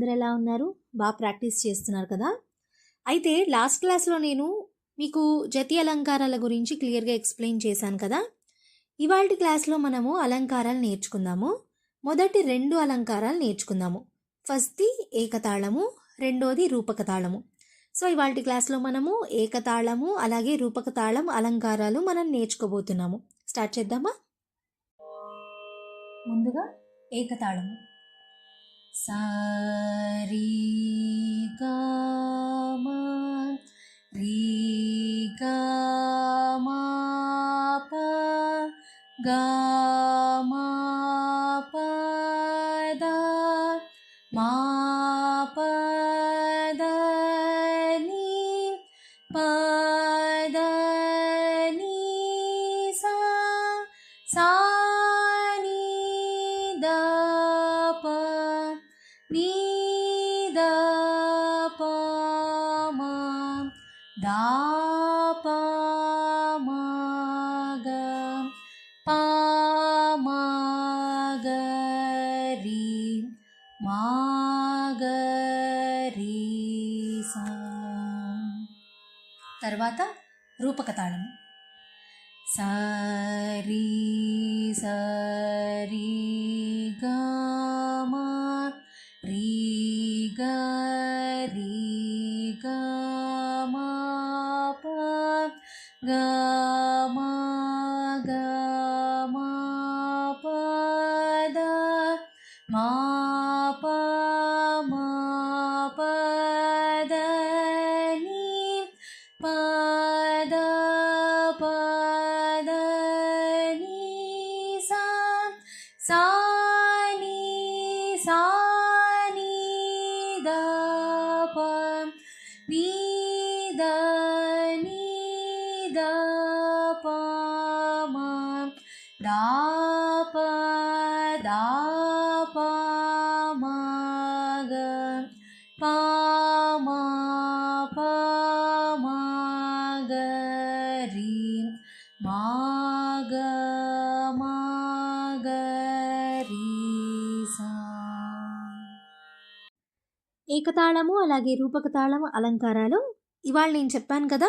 అందరూ ఎలా ఉన్నారు? బాగా ప్రాక్టీస్ చేస్తున్నారు కదా? అయితే లాస్ట్ క్లాస్‌లో నేను మీకు జతి అలంకారాల గురించి క్లియర్‌గా ఎక్స్‌ప్లెయిన్ చేశాను కదా! ఇవాల్టి క్లాస్‌లో మనము అలంకారాలు నేర్చుకుందాము. మొదటి 2 అలంకారాలు నేర్చుకుందాము. ఫస్ట్‌ది ఏకతాళము, రెండోది రూపక తాళము. సో, ఇవాల్టి క్లాస్‌లో మనము ఏకతాళము, అలాగే రూపక తాళం అలంకారాలు మనం నేర్చుకోబోతున్నాము. స్టార్ట్ చేద్దామా? ముందుగా ఏకతాళము. सा री गा मा री गा मा पा गा मा पा दा मा पा दा नी पा दा नी सा नी दा पा नी दा पा मा दा पा मा गा पा मा गा री मा गा రీ సా. తర్వాత రూపక తాళము. సా రీ సా రీ గా మా రీ గా మా పా గా మా పా దా మా పా పా దా నీ పా దా పా దా నీ సా నీ దా పా నీ దా పా మా దా పా మా గా పా మా గా రీ మా గా రీ సా. ఏకతాళము అలాగే రూపక తాళము అలంకారాలు ఇవాళ నేను చెప్పాను కదా,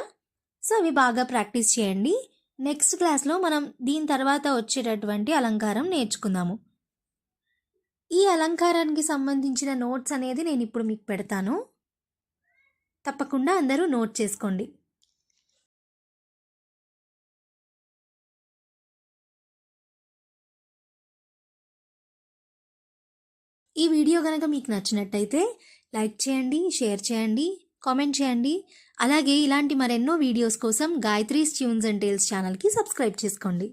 సో అవి బాగా ప్రాక్టీస్ చేయండి. నెక్స్ట్ క్లాస్లో మనం దీని తర్వాత వచ్చేటటువంటి అలంకారం నేర్చుకుందాము. ఈ అలంకారానికి సంబంధించిన నోట్స్ అనేది నేను ఇప్పుడు మీకు పెడతాను, తప్పకుండా అందరూ నోట్ చేసుకోండి. ఈ వీడియో కనుక మీకు నచ్చినట్టయితే లైక్ చేయండి, షేర్ చేయండి, కామెంట్ చేయండి. అలాగే ఇలాంటి మరెన్నో వీడియోస్ కోసం గాయత్రీస్ ట్యూన్స్ అండ్ టేల్స్ ఛానల్కి సబ్స్క్రైబ్ చేసుకోండి.